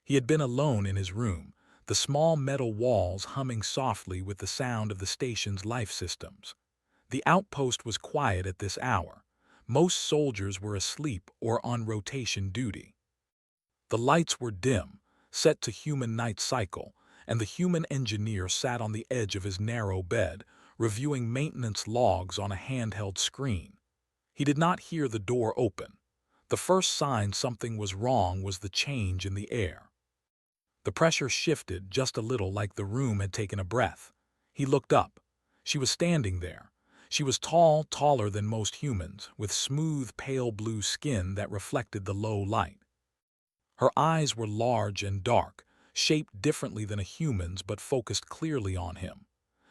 He had been alone in his room, the small metal walls humming softly with the sound of the station's life systems. The outpost was quiet at this hour. Most soldiers were asleep or on rotation duty. The lights were dim, set to human night cycle, and the human engineer sat on the edge of his narrow bed, reviewing maintenance logs on a handheld screen. He did not hear the door open. The first sign something was wrong was the change in the air. The pressure shifted just a little, like the room had taken a breath. He looked up. She was standing there. She was tall, taller than most humans, with smooth, pale blue skin that reflected the low light. Her eyes were large and dark, shaped differently than a human's but focused clearly on him.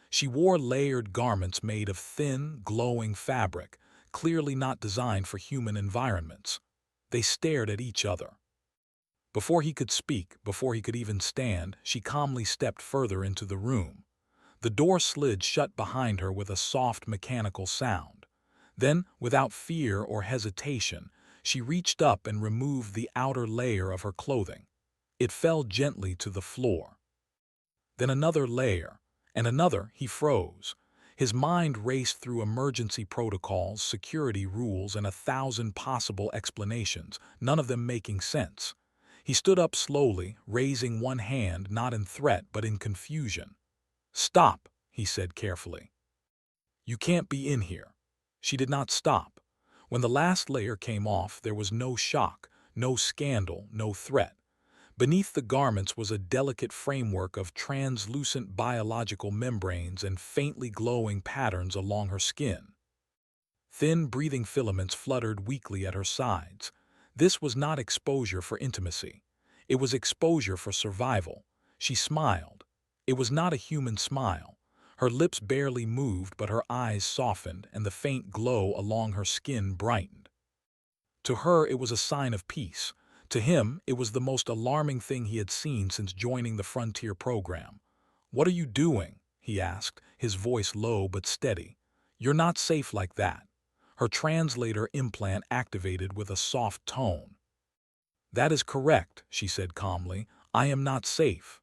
She wore layered garments made of thin, glowing fabric, clearly not designed for human environments. They stared at each other. Before he could speak, before he could even stand, she calmly stepped further into the room. The door slid shut behind her with a soft mechanical sound. Then, without fear or hesitation, she reached up and removed the outer layer of her clothing. It fell gently to the floor. Then another layer, and another. He froze. His mind raced through emergency protocols, security rules, and 1,000 possible explanations, none of them making sense. He stood up slowly, raising one hand, not in threat but in confusion. "Stop," he said carefully. "You can't be in here." She did not stop. When the last layer came off, there was no shock, no scandal, no threat. Beneath the garments was a delicate framework of translucent biological membranes and faintly glowing patterns along her skin. Thin breathing filaments fluttered weakly at her sides. This was not exposure for intimacy. It was exposure for survival. She smiled. It was not a human smile. Her lips barely moved, but her eyes softened, and the faint glow along her skin brightened. To her, it was a sign of peace. To him, it was the most alarming thing he had seen since joining the Frontier program. "What are you doing?" he asked, his voice low but steady. "You're not safe like that." Her translator implant activated with a soft tone. "That is correct," she said calmly. "I am not safe."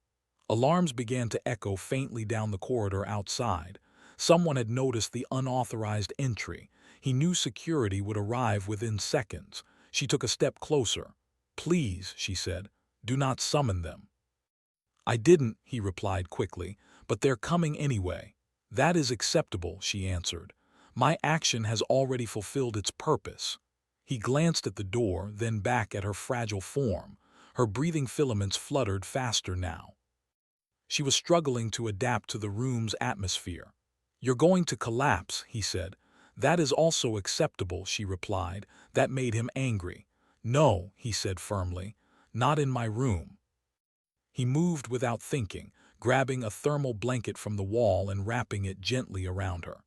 Alarms began to echo faintly down the corridor outside. Someone had noticed the unauthorized entry. He knew security would arrive within seconds. She took a step closer. "Please," she said, "do not summon them." "I didn't," he replied quickly, "but they're coming anyway." "That is acceptable," she answered. "My action has already fulfilled its purpose." He glanced at the door, then back at her fragile form. Her breathing filaments fluttered faster now. She was struggling to adapt to the room's atmosphere. "You're going to collapse," he said. "That is also acceptable," she replied. That made him angry. "No," he said firmly, "not in my room." He moved without thinking, grabbing a thermal blanket from the wall and wrapping it gently around her.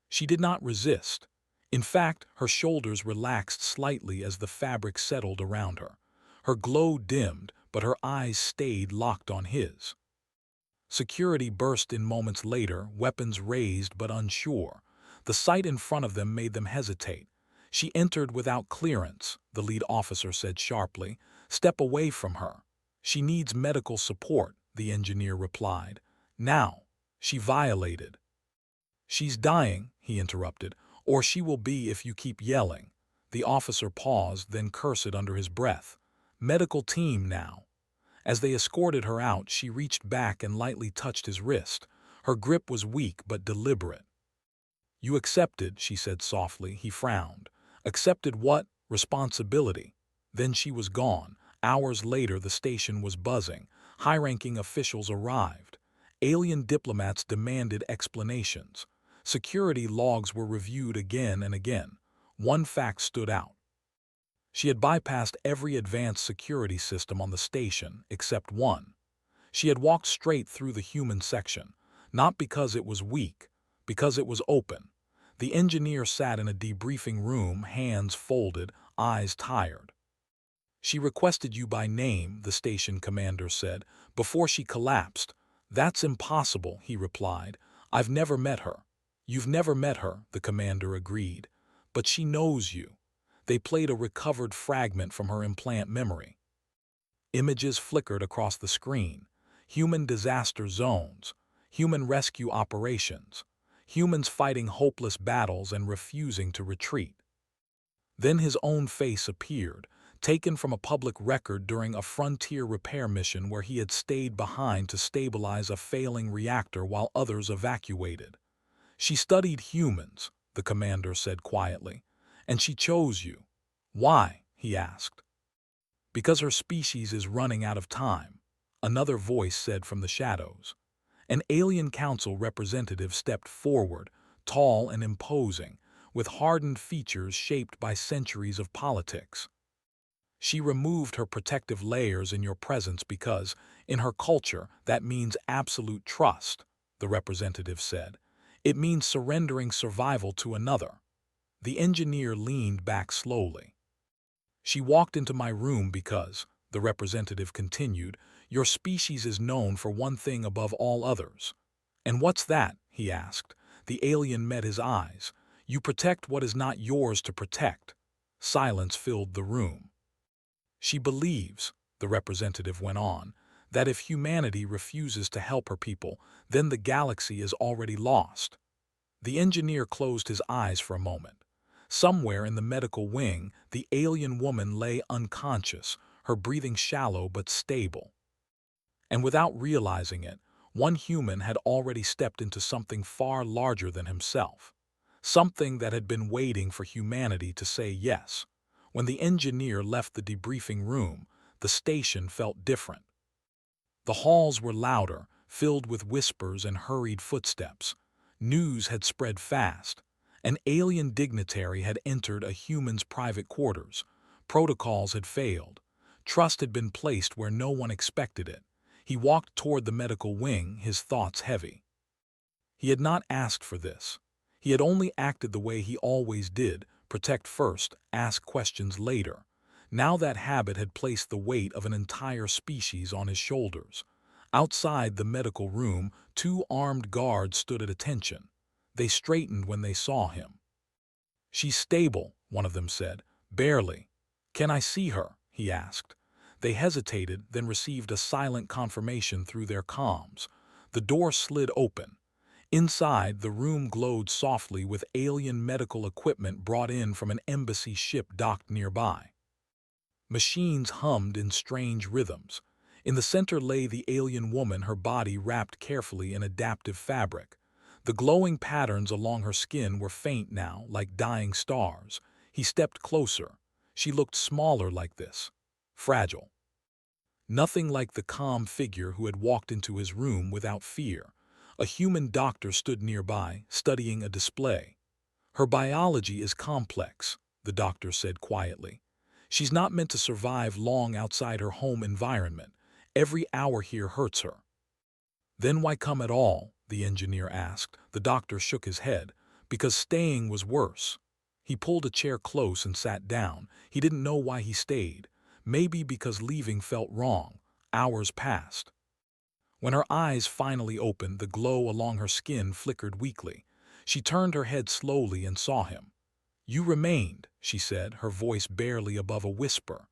She did not resist. In fact, her shoulders relaxed slightly as the fabric settled around her. Her glow dimmed, but her eyes stayed locked on his. Security burst in moments later, weapons raised but unsure. The sight in front of them made them hesitate. "She entered without clearance," the lead officer said sharply. "Step away from her." "She needs medical support," the engineer replied. "Now." "She violated." "She's dying," he interrupted, "or she will be if you keep yelling." The officer paused, then cursed under his breath. "Medical team now." As they escorted her out, she reached back and lightly touched his wrist. Her grip was weak but deliberate. "You accepted," she said softly. He frowned. "Accepted what?" "Responsibility." Then she was gone. Hours later, the station was buzzing. High-ranking officials arrived. Alien diplomats demanded explanations. Security logs were reviewed again and again. One fact stood out. She had bypassed every advanced security system on the station except one. She had walked straight through the human section, not because it was weak, because it was open. The engineer sat in a debriefing room, hands folded, eyes tired. "She requested you by name," the station commander said, "before she collapsed." "That's impossible," he replied. "I've never met her." "You've never met her," the commander agreed. "But she knows you." They played a recovered fragment from her implant memory. Images flickered across the screen. Human disaster zones, human rescue operations, humans fighting hopeless battles and refusing to retreat. Then his own face appeared, taken from a public record during a frontier repair mission where he had stayed behind to stabilize a failing reactor while others evacuated. "She studied humans," the commander said quietly, "and she chose you." "Why?" he asked. "Because her species is running out of time," another voice said from the shadows. An alien council representative stepped forward, tall and imposing, with hardened features shaped by centuries of politics. "She removed her protective layers in your presence because, in her culture, that means absolute trust," the representative said. "It means surrendering survival to another." The engineer leaned back slowly. "She walked into my room because," the representative continued, "your species is known for one thing above all others." "And what's that?" he asked. The alien met his eyes. "You protect what is not yours to protect." Silence filled the room. "She believes," the representative went on, "that if humanity refuses to help her people, then the galaxy is already lost." The engineer closed his eyes for a moment. Somewhere in the medical wing, the alien woman lay unconscious, her breathing shallow but stable. And without realizing it, one human had already stepped into something far larger than himself. Something that had been waiting for humanity to say yes. When the engineer left the debriefing room, the station felt different. The halls were louder, filled with whispers and hurried footsteps. News had spread fast. An alien dignitary had entered a human's private quarters. Protocols had failed. Trust had been placed where no one expected it. He walked toward the medical wing, his thoughts heavy. He had not asked for this. He had only acted the way he always did, protect first, ask questions later. Now that habit had placed the weight of an entire species on his shoulders. Outside the medical room, two armed guards stood at attention. They straightened when they saw him. "She's stable," one of them said. "Barely." "Can I see her?" he asked. They hesitated, then received a silent confirmation through their comms. The door slid open. Inside, the room glowed softly with alien medical equipment brought in from an embassy ship docked nearby. Machines hummed in strange rhythms. In the center lay the alien woman, her body wrapped carefully in adaptive fabric. The glowing patterns along her skin were faint now, like dying stars. He stepped closer. She looked smaller like this, fragile. Nothing like the calm figure who had walked into his room without fear. A human doctor stood nearby, studying a display. "Her biology is complex," the doctor said quietly. "She's not meant to survive long outside her home environment. Every hour here hurts her." "Then why come at all?" the engineer asked. The doctor shook his head. "Because staying was worse." He pulled a chair close and sat down. He didn't know why he stayed. Maybe because leaving felt wrong. Hours passed. When her eyes finally opened, the glow along her skin flickered weakly. She turned her head slowly and saw him. "You remained," she said, her voice barely above a whisper.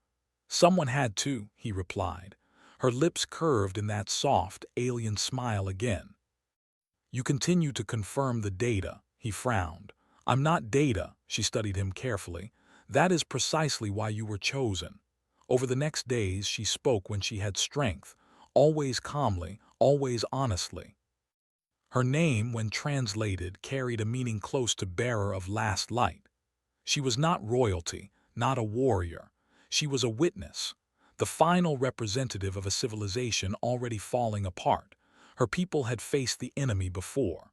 "Someone had to," he replied. Her lips curved in that soft, alien smile again. "You continue to confirm the data," he frowned. "I'm not data," she studied him carefully. "That is precisely why you were chosen." Over the next days, she spoke when she had strength, always calmly, always honestly. Her name, when translated, carried a meaning close to bearer of last light. She was not royalty, not a warrior. She was a witness, the final representative of a civilization already falling apart. Her people had faced the enemy before.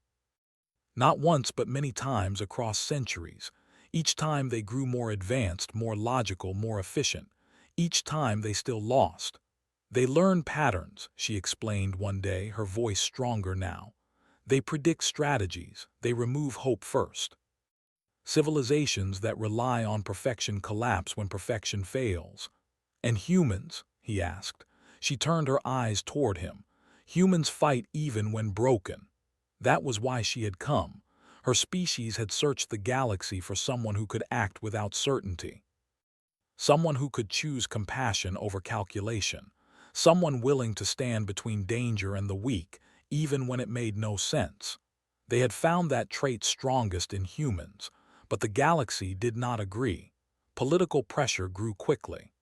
Not once but many times across centuries. Each time they grew more advanced, more logical, more efficient. Each time they still lost. "They learn patterns," she explained one day, her voice stronger now. "They predict strategies. They remove hope first. Civilizations that rely on perfection collapse when perfection fails." "And humans?" he asked. She turned her eyes toward him. "Humans fight even when broken." That was why she had come. Her species had searched the galaxy for someone who could act without certainty. Someone who could choose compassion over calculation. someone willing to stand between danger and the weak, even when it made no sense. They had found that trait strongest in humans, but the galaxy did not agree. Political pressure grew quickly.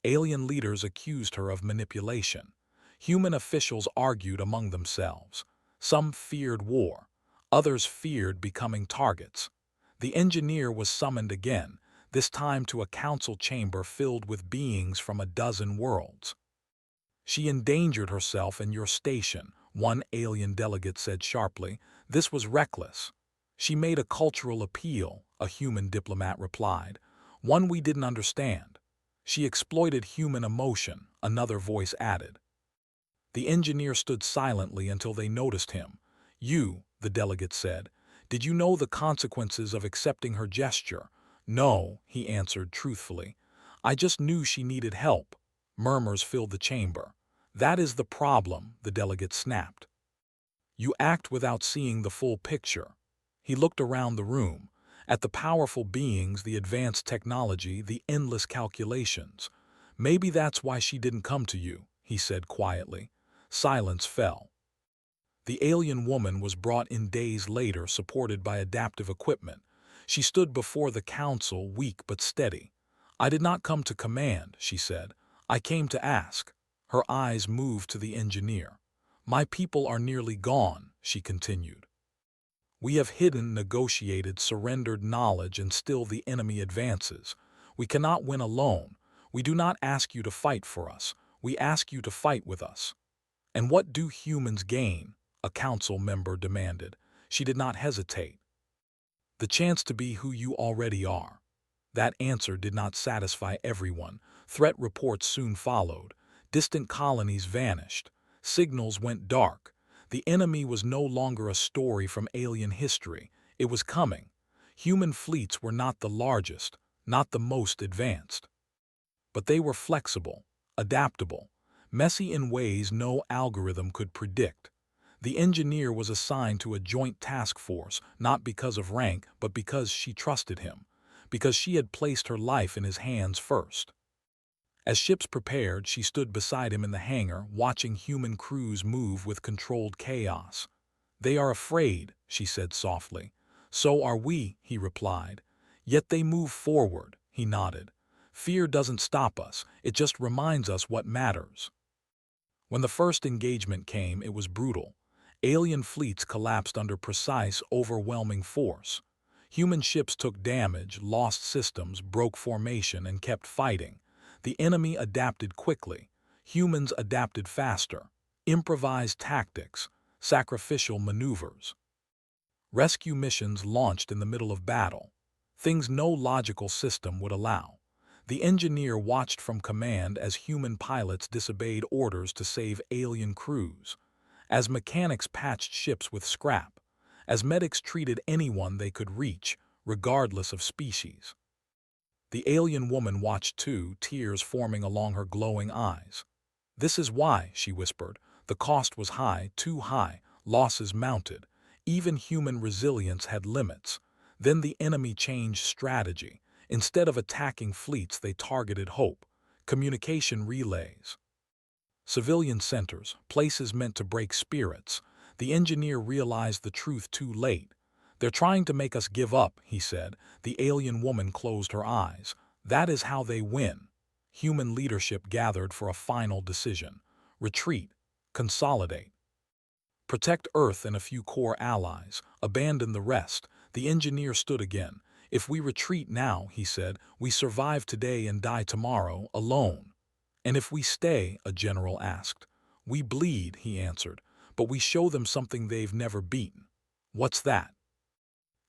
Alien leaders accused her of manipulation. Human officials argued among themselves. Some feared war. Others feared becoming targets. The engineer was summoned again, this time to a council chamber filled with beings from a dozen worlds. "She endangered herself and your station," one alien delegate said sharply. "This was reckless." "She made a cultural appeal," a human diplomat replied. "One we didn't understand." "She exploited human emotion," another voice added. The engineer stood silently until they noticed him. "You," the delegate said, "did you know the consequences of accepting her gesture?" "No," he answered truthfully. "I just knew she needed help." Murmurs filled the chamber. "That is the problem," the delegate snapped. "You act without seeing the full picture." He looked around the room, at the powerful beings, the advanced technology, the endless calculations. "Maybe that's why she didn't come to you," he said quietly. Silence fell. The alien woman was brought in days later, supported by adaptive equipment. She stood before the council, weak but steady. "I did not come to command," she said. "I came to ask." Her eyes moved to the engineer. "My people are nearly gone," she continued. "We have hidden, negotiated, surrendered knowledge, and still the enemy advances. We cannot win alone. We do not ask you to fight for us. We ask you to fight with us." "And what do humans gain?" a council member demanded. She did not hesitate. "The chance to be who you already are." That answer did not satisfy everyone. Threat reports soon followed. Distant colonies vanished. Signals went dark. The enemy was no longer a story from alien history. It was coming. Human fleets were not the largest, not the most advanced. But they were flexible, adaptable, messy in ways no algorithm could predict. The engineer was assigned to a joint task force, not because of rank, but because she trusted him, because she had placed her life in his hands first. As ships prepared, she stood beside him in the hangar, watching human crews move with controlled chaos. "They are afraid," she said softly. "So are we," he replied. "Yet they move forward," he nodded. "Fear doesn't stop us, it just reminds us what matters." When the first engagement came, it was brutal. Alien fleets collapsed under precise, overwhelming force. Human ships took damage, lost systems, broke formation, and kept fighting. The enemy adapted quickly. Humans adapted faster. Improvised tactics, sacrificial maneuvers. Rescue missions launched in the middle of battle. Things no logical system would allow. The engineer watched from command as human pilots disobeyed orders to save alien crews, as mechanics patched ships with scrap, as medics treated anyone they could reach, regardless of species. The alien woman watched too, tears forming along her glowing eyes. "This is why," she whispered. "The cost was high, too high, losses mounted. Even human resilience had limits. Then the enemy changed strategy. Instead of attacking fleets, they targeted hope, communication relays, civilian centers, places meant to break spirits. The engineer realized the truth too late. "They're trying to make us give up," he said. The alien woman closed her eyes. "That is how they win." Human leadership gathered for a final decision. Retreat. Consolidate. Protect Earth and a few core allies. Abandon the rest. The engineer stood again. "If we retreat now," he said, "we survive today and die tomorrow, alone." "And if we stay?" a general asked. "We bleed," he answered, "but we show them something they've never beaten." "What's that?"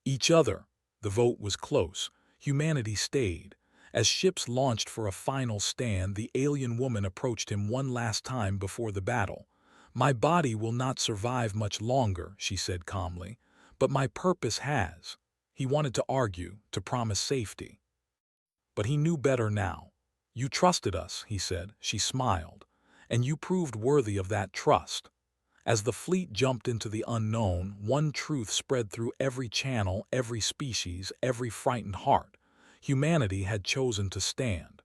"Each other." The vote was close. Humanity stayed. As ships launched for a final stand, the alien woman approached him one last time before the battle. "My body will not survive much longer," she said calmly, "but my purpose has." He wanted to argue, to promise safety. But he knew better now. "You trusted us," he said. She smiled. "And you proved worthy of that trust." As the fleet jumped into the unknown, one truth spread through every channel, every species, every frightened heart. Humanity had chosen to stand.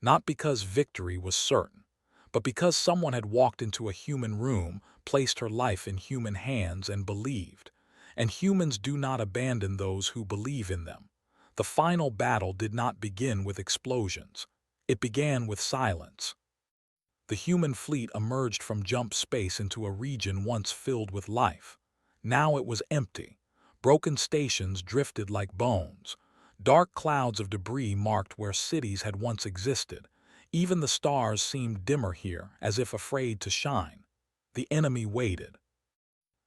Not because victory was certain, but because someone had walked into a human room, placed her life in human hands, and believed. And humans do not abandon those who believe in them. The final battle did not begin with explosions. It began with silence. The human fleet emerged from jump space into a region once filled with life. Now it was empty. Broken stations drifted like bones. Dark clouds of debris marked where cities had once existed. Even the stars seemed dimmer here, as if afraid to shine. The enemy waited.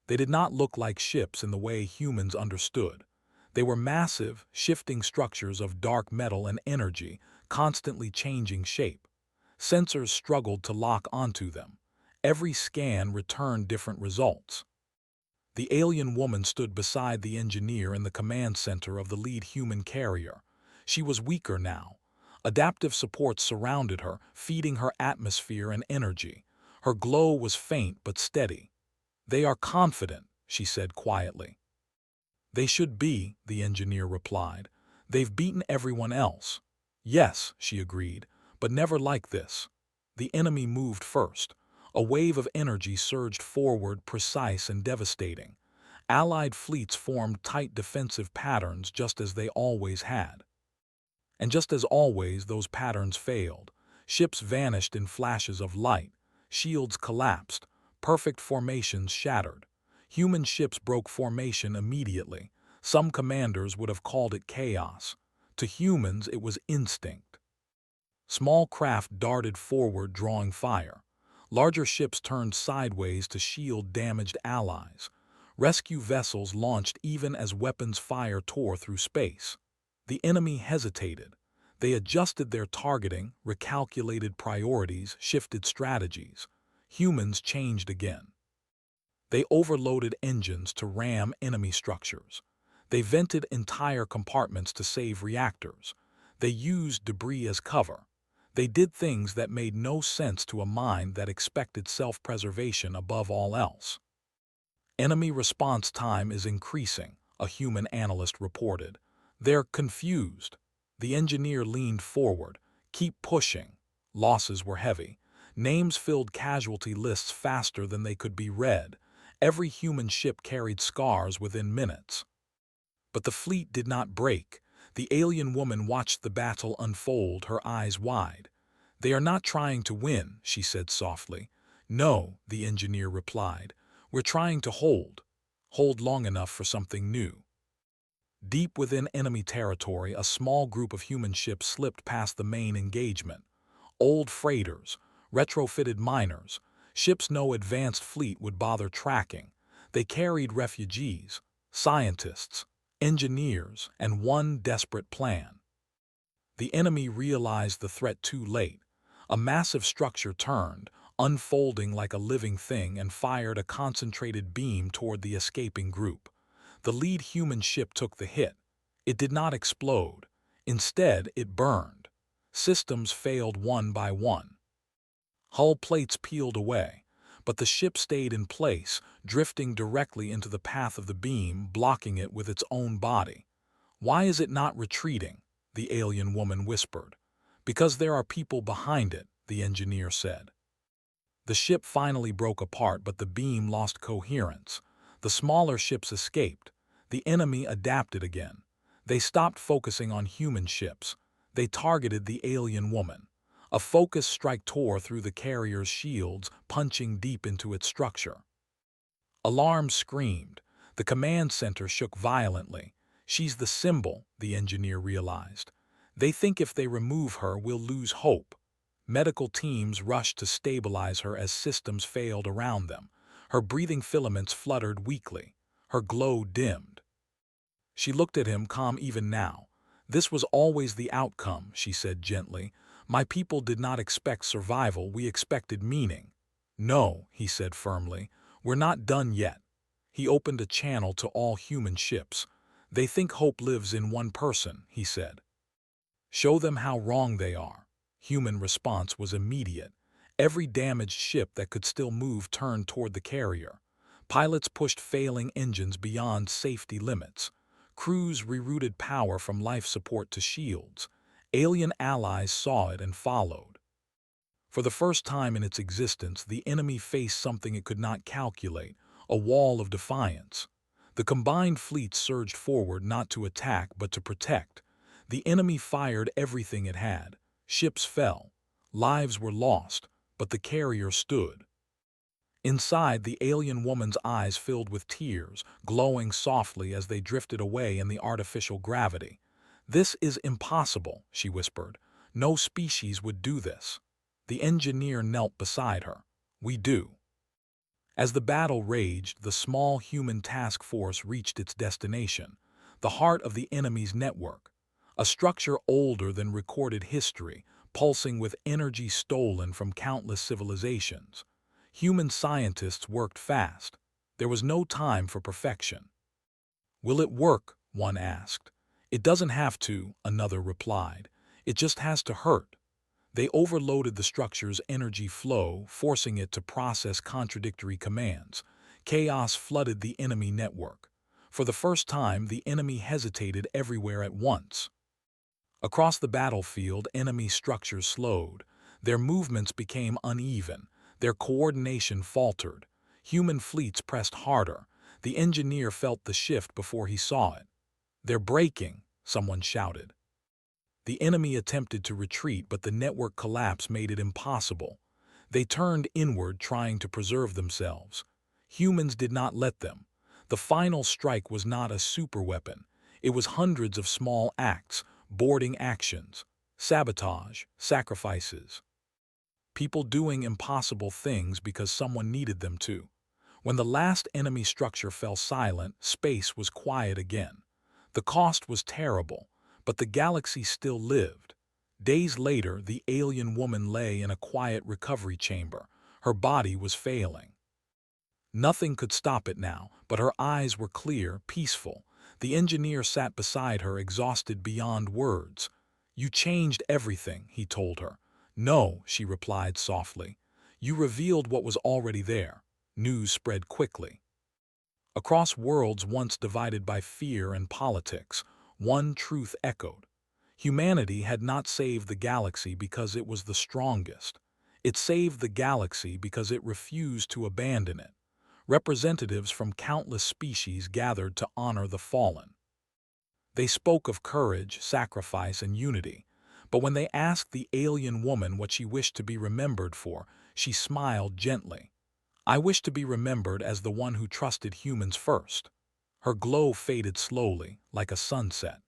They did not look like ships in the way humans understood. They were massive, shifting structures of dark metal and energy, constantly changing shape. Sensors struggled to lock onto them. Every scan returned different results. The alien woman stood beside the engineer in the command center of the lead human carrier. She was weaker now. Adaptive supports surrounded her, feeding her atmosphere and energy. Her glow was faint but steady. "They are confident," she said quietly. "They should be," the engineer replied. "They've beaten everyone else." "Yes," she agreed, "but never like this." The enemy moved first. A wave of energy surged forward, precise and devastating. Allied fleets formed tight defensive patterns just as they always had. And just as always, those patterns failed. Ships vanished in flashes of light. Shields collapsed. Perfect formations shattered. Human ships broke formation immediately. Some commanders would have called it chaos. To humans, it was instinct. Small craft darted forward, drawing fire. Larger ships turned sideways to shield damaged allies. Rescue vessels launched even as weapons fire tore through space. The enemy hesitated. They adjusted their targeting, recalculated priorities, shifted strategies. Humans changed again. They overloaded engines to ram enemy structures. They vented entire compartments to save reactors. They used debris as cover. They did things that made no sense to a mind that expected self-preservation above all else. "Enemy response time is increasing," a human analyst reported. "They're confused." The engineer leaned forward. "Keep pushing." Losses were heavy. Names filled casualty lists faster than they could be read. Every human ship carried scars within minutes. But the fleet did not break. The alien woman watched the battle unfold, her eyes wide. "They are not trying to win," she said softly. "No," the engineer replied. "We're trying to hold. Hold long enough for something new." Deep within enemy territory, a small group of human ships slipped past the main engagement. Old freighters, retrofitted miners, ships no advanced fleet would bother tracking. They carried refugees, scientists, engineers, and one desperate plan. The enemy realized the threat too late. A massive structure turned, unfolding like a living thing, and fired a concentrated beam toward the escaping group. The lead human ship took the hit. It did not explode. Instead, it burned. Systems failed one by one. Hull plates peeled away, but the ship stayed in place, drifting directly into the path of the beam, blocking it with its own body. "Why is it not retreating?" the alien woman whispered. "Because there are people behind it," the engineer said. The ship finally broke apart, but the beam lost coherence. The smaller ships escaped. The enemy adapted again. They stopped focusing on human ships. They targeted the alien woman. A focus strike tore through the carrier's shields, punching deep into its structure. Alarms screamed. The command center shook violently. "She's the symbol," the engineer realized. "They think if they remove her, we'll lose hope." Medical teams rushed to stabilize her as systems failed around them. Her breathing filaments fluttered weakly. Her glow dimmed. She looked at him, calm even now. "This was always the outcome," she said gently. "My people did not expect survival, we expected meaning." "No," he said firmly, "we're not done yet." He opened a channel to all human ships. "They think hope lives in one person," he said. "Show them how wrong they are." Human response was immediate. Every damaged ship that could still move turned toward the carrier. Pilots pushed failing engines beyond safety limits. Crews rerouted power from life support to shields. Alien allies saw it and followed. For the first time in its existence, the enemy faced something it could not calculate, a wall of defiance. The combined fleets surged forward not to attack but to protect. The enemy fired everything it had. Ships fell. Lives were lost, but the carrier stood. Inside, the alien woman's eyes filled with tears, glowing softly as they drifted away in the artificial gravity. "This is impossible," she whispered. "No species would do this." The engineer knelt beside her. "We do." As the battle raged, the small human task force reached its destination, the heart of the enemy's network, a structure older than recorded history, pulsing with energy stolen from countless civilizations. Human scientists worked fast. There was no time for perfection. "Will it work?" one asked. "It doesn't have to," another replied. "It just has to hurt." They overloaded the structure's energy flow, forcing it to process contradictory commands. Chaos flooded the enemy network. For the first time, the enemy hesitated everywhere at once. Across the battlefield, enemy structures slowed. Their movements became uneven. Their coordination faltered. Human fleets pressed harder. The engineer felt the shift before he saw it. "They're breaking," someone shouted. The enemy attempted to retreat, but the network collapse made it impossible. They turned inward, trying to preserve themselves. Humans did not let them. The final strike was not a superweapon. It was hundreds of small acts, boarding actions, sabotage, sacrifices. People doing impossible things because someone needed them to. When the last enemy structure fell silent, space was quiet again. The cost was terrible, but the galaxy still lived. Days later, the alien woman lay in a quiet recovery chamber. Her body was failing. Nothing could stop it now, but her eyes were clear, peaceful. The engineer sat beside her, exhausted beyond words. "You changed everything," he told her. "No," she replied softly. "You revealed what was already there." News spread quickly. Across worlds once divided by fear and politics, one truth echoed. Humanity had not saved the galaxy because it was the strongest. It saved the galaxy because it refused to abandon it. Representatives from countless species gathered to honor the fallen. They spoke of courage, sacrifice, and unity. But when they asked the alien woman what she wished to be remembered for, she smiled gently. "I wish to be remembered as the one who trusted humans first." Her glow faded slowly, like a sunset.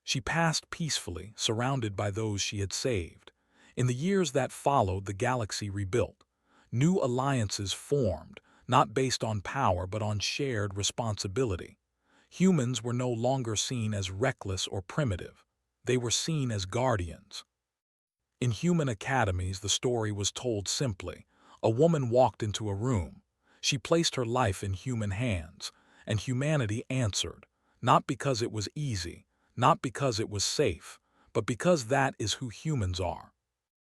She passed peacefully, surrounded by those she had saved. In the years that followed, the galaxy rebuilt. New alliances formed, not based on power but on shared responsibility. Humans were no longer seen as reckless or primitive. They were seen as guardians. In human academies, the story was told simply. A woman walked into a room. She placed her life in human hands, and humanity answered, not because it was easy, not because it was safe, but because that is who humans are.